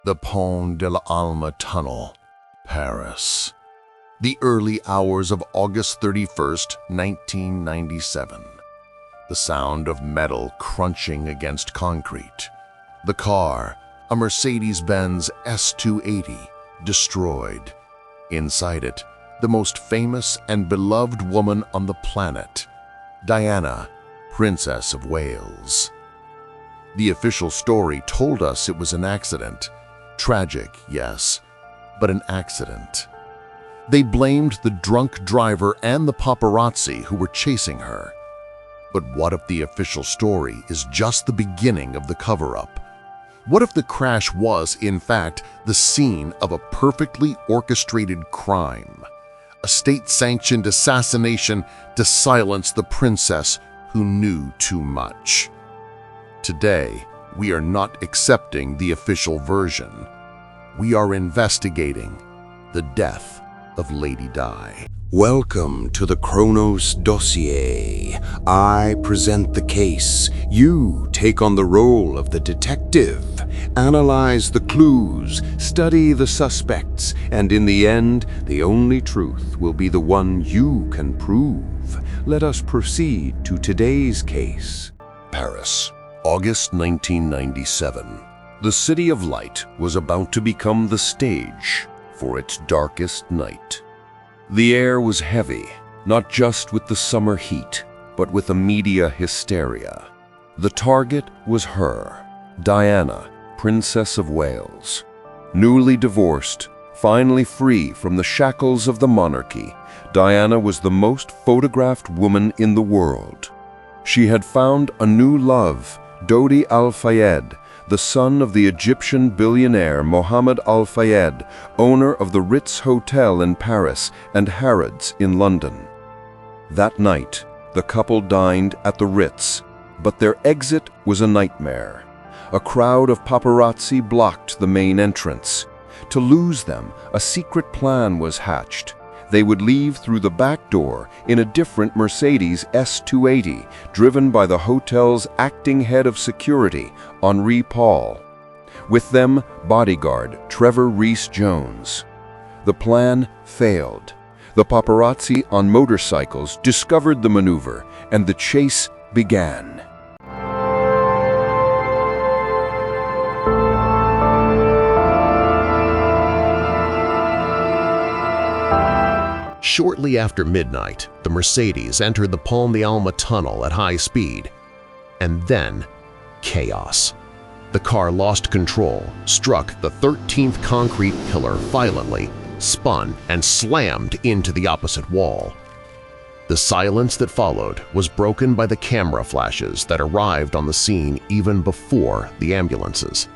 The Pont de l'Alma Tunnel, Paris. The early hours of August 31st, 1997. The sound of metal crunching against concrete. The car, a Mercedes S280, destroyed. Inside it, the most famous and beloved woman on the planet, Diana, Princess of Wales. The official story told us it was an accident. Tragic, yes, but an accident. They blamed the drunk driver and the paparazzi who were chasing her. But what if the official story is just the beginning of the cover-up? What if the crash was, in fact, the scene of a perfectly orchestrated crime? A state-sanctioned assassination to silence the princess who knew too much. Today, we are not accepting the official version. We are investigating the death of Lady Di. Welcome to the Chronos Dossier. I present the case. You take on the role of the detective. Analyze the clues, study the suspects, and in the end, the only truth will be the one you can prove. Let us proceed to today's case. Paris, August 1997. The City of Light was about to become the stage for its darkest night. The air was heavy, not just with the summer heat, but with a media hysteria. The target was her, Diana, Princess of Wales. Newly divorced, finally free from the shackles of the monarchy, Diana was the most photographed woman in the world. She had found a new love, Dodi Al-Fayed, the son of the Egyptian billionaire Mohammed Al-Fayed, owner of the Ritz Hotel in Paris and Harrods in London. That night, the couple dined at the Ritz, but their exit was a nightmare. A crowd of paparazzi blocked the main entrance. To lose them, a secret plan was hatched. They would leave through the back door in a different Mercedes S280, driven by the hotel's acting head of security, Henri Paul. With them, bodyguard Trevor Rees-Jones. The plan failed. The paparazzi on motorcycles discovered the maneuver, and the chase began. Shortly after midnight, the Mercedes entered the Pont de l'Alma tunnel at high speed. And then, chaos. The car lost control, struck the 13th concrete pillar violently, spun and slammed into the opposite wall. The silence that followed was broken by the camera flashes that arrived on the scene even before the ambulances.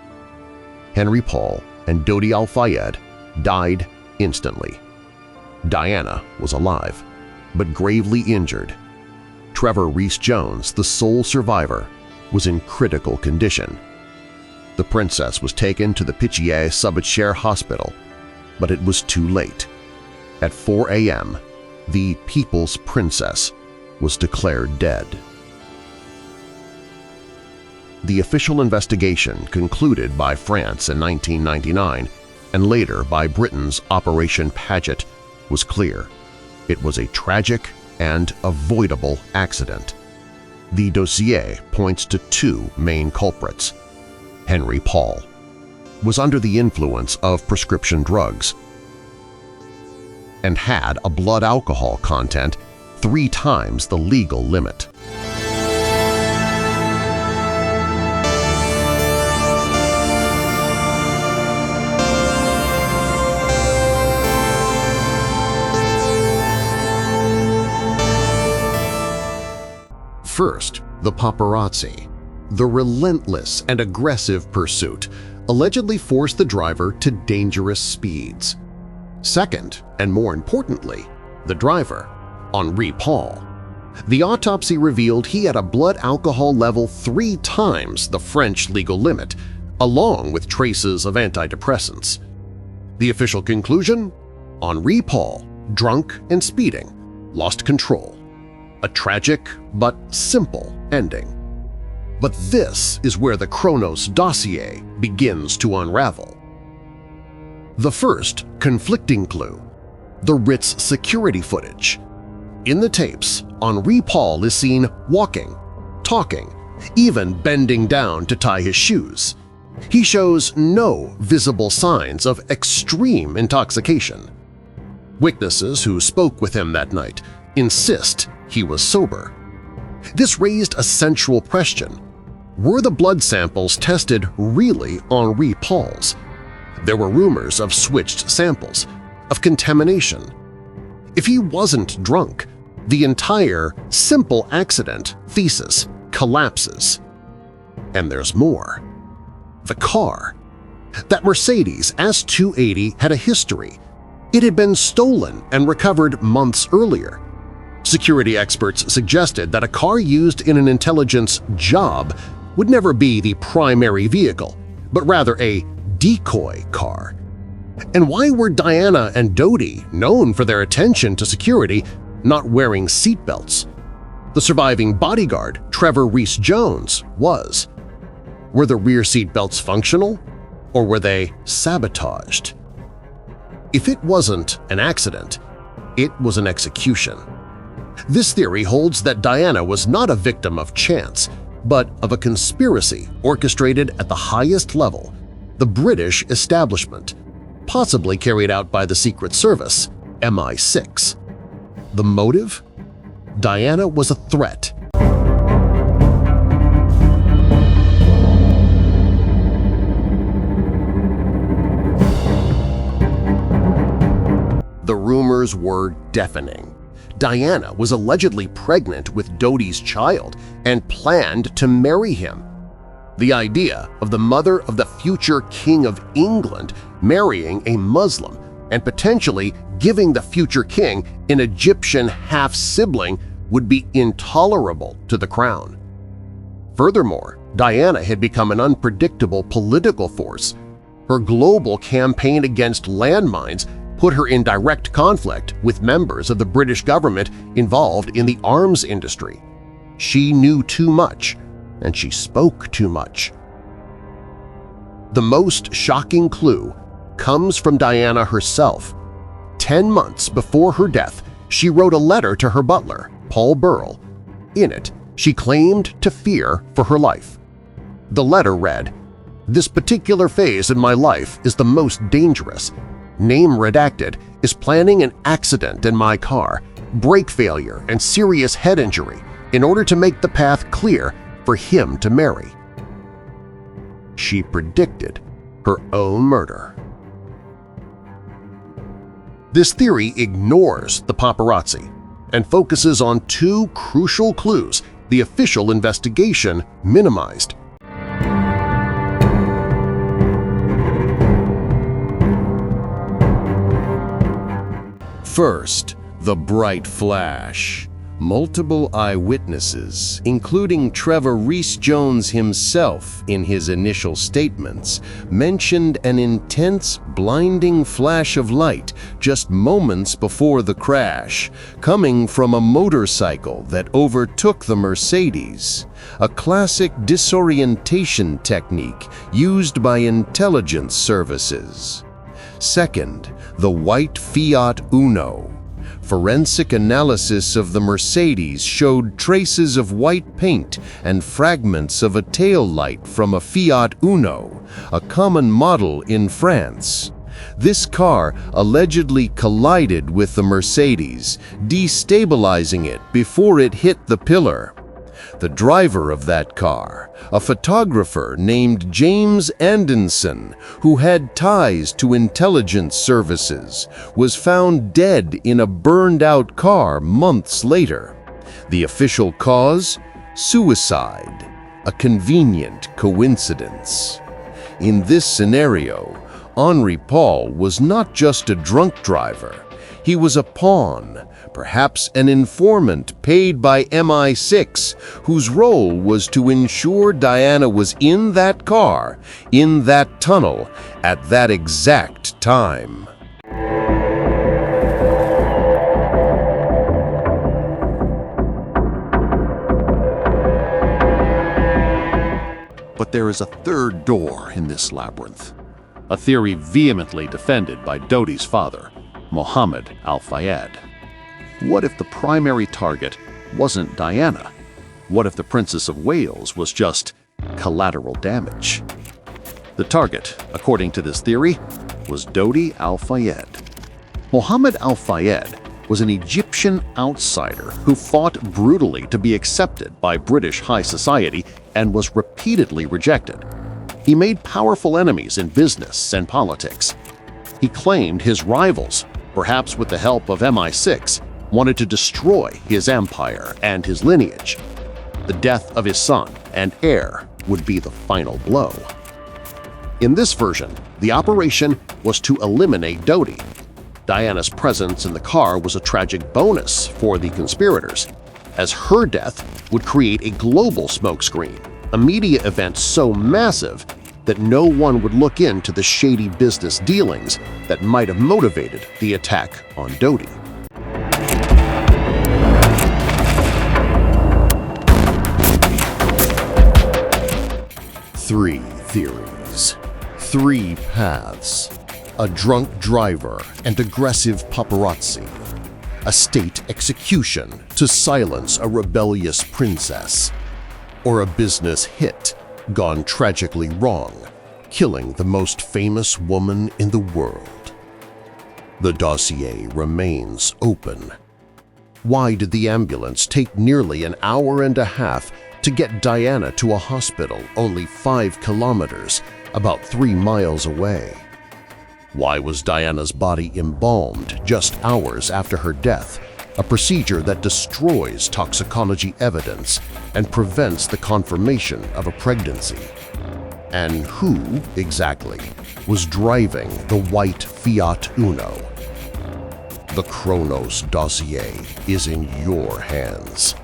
Henri Paul and Dodi Al-Fayed died instantly. Diana was alive, but gravely injured. Trevor Rees-Jones, the sole survivor, was in critical condition. The princess was taken to the Paget Subachère Hospital, but it was too late. At 4 a.m., the People's Princess was declared dead. The official investigation, concluded by France in 1999 and later by Britain's Operation Paget, was clear. It was a tragic and avoidable accident. The dossier points to two main culprits. Henri Paul was under the influence of prescription drugs and had a blood alcohol content 3 times the legal limit. First, the paparazzi. The relentless and aggressive pursuit allegedly forced the driver to dangerous speeds. Second, and more importantly, the driver, Henri Paul. The autopsy revealed he had a blood alcohol level 3 times the French legal limit, along with traces of antidepressants. The official conclusion? Henri Paul, drunk and speeding, lost control. A tragic but simple ending. But this is where the Chronos Dossier begins to unravel. The first conflicting clue: the Ritz security footage. In the tapes, Henri Paul is seen walking, talking, even bending down to tie his shoes. He shows no visible signs of extreme intoxication. Witnesses who spoke with him that night insist he was sober. This raised a central question. Were the blood samples tested really Henri Paul's? There were rumors of switched samples, of contamination. If he wasn't drunk, the entire simple accident thesis collapses. And there's more. The car. That Mercedes S280 had a history. It had been stolen and recovered months earlier. Security experts suggested that a car used in an intelligence job would never be the primary vehicle, but rather a decoy car. And why were Diana and Dodie, known for their attention to security, not wearing seatbelts? The surviving bodyguard, Trevor Rees-Jones, was. Were the rear seatbelts functional, or were they sabotaged? If it wasn't an accident, it was an execution. This theory holds that Diana was not a victim of chance, but of a conspiracy orchestrated at the highest level, the British establishment, possibly carried out by the Secret Service, MI6. The motive? Diana was a threat. The rumors were deafening. Diana was allegedly pregnant with Dodie's child and planned to marry him. The idea of the mother of the future King of England marrying a Muslim and potentially giving the future king an Egyptian half-sibling would be intolerable to the crown. Furthermore, Diana had become an unpredictable political force. Her global campaign against landmines put her in direct conflict with members of the British government involved in the arms industry. She knew too much, and she spoke too much. The most shocking clue comes from Diana herself. 10 months before her death, she wrote a letter to her butler, Paul Burrell. In it, she claimed to fear for her life. The letter read, "This particular phase in my life is the most dangerous. Name redacted, is planning an accident in my car, brake failure and serious head injury in order to make the path clear for him to marry." She predicted her own murder. This theory ignores the paparazzi and focuses on two crucial clues the official investigation minimized. First, the bright flash. Multiple eyewitnesses, including Trevor Rees-Jones himself in his initial statements, mentioned an intense, blinding flash of light just moments before the crash, coming from a motorcycle that overtook the Mercedes, a classic disorientation technique used by intelligence services. Second, the white Fiat Uno. Forensic analysis of the Mercedes showed traces of white paint and fragments of a tail light from a Fiat Uno, a common model in France. This car allegedly collided with the Mercedes, destabilizing it before it hit the pillar. The driver of that car, a photographer named James Anderson, who had ties to intelligence services, was found dead in a burned-out car months later. The official cause? Suicide, a convenient coincidence. In this scenario, Henri Paul was not just a drunk driver. He was a pawn, perhaps an informant paid by MI6, whose role was to ensure Diana was in that car, in that tunnel, at that exact time. But there is a third door in this labyrinth. a theory vehemently defended by Doty's father, Mohammed Al-Fayed. What if the primary target wasn't Diana? What if the Princess of Wales was just collateral damage? The target, according to this theory, was Doty Al-Fayed. Mohammed Al-Fayed was an Egyptian outsider who fought brutally to be accepted by British high society and was repeatedly rejected. He made powerful enemies in business and politics. He claimed his rivals, perhaps with the help of MI6, wanted to destroy his empire and his lineage. The death of his son and heir would be the final blow. In this version, the operation was to eliminate Doty. Diana's presence in the car was a tragic bonus for the conspirators, as her death would create a global smokescreen, a media event so massive that no one would look into the shady business dealings that might have motivated the attack on Doty. Three theories, three paths, a drunk driver and aggressive paparazzi, a state execution to silence a rebellious princess, or a business hit gone tragically wrong, killing the most famous woman in the world. The dossier remains open. Why did the ambulance take nearly an hour and a half to get Diana to a hospital only 5 kilometers, about 3 miles away? Why was Diana's body embalmed just hours after her death, a procedure that destroys toxicology evidence and prevents the confirmation of a pregnancy? And who, exactly, was driving the white Fiat Uno? The Chronos Dossier is in your hands.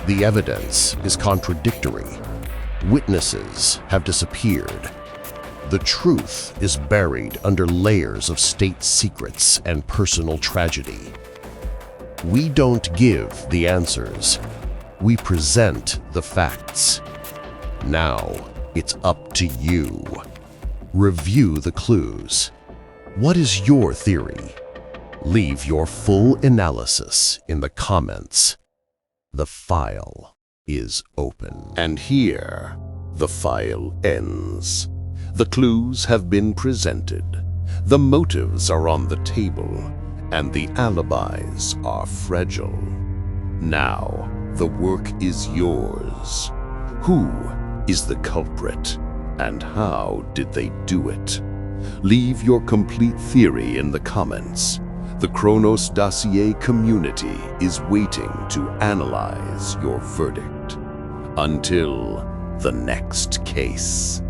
The evidence is contradictory. Witnesses have disappeared. The truth is buried under layers of state secrets and personal tragedy. We don't give the answers. We present the facts. Now it's up to you. Review the clues. What is your theory? Leave your full analysis in the comments. The file is open. And here, the file ends. The clues have been presented, the motives are on the table, and the alibis are fragile. Now, the work is yours. Who is the culprit, and how did they do it? Leave your complete theory in the comments. The Chronos Dossier community is waiting to analyze your verdict. Until the next case.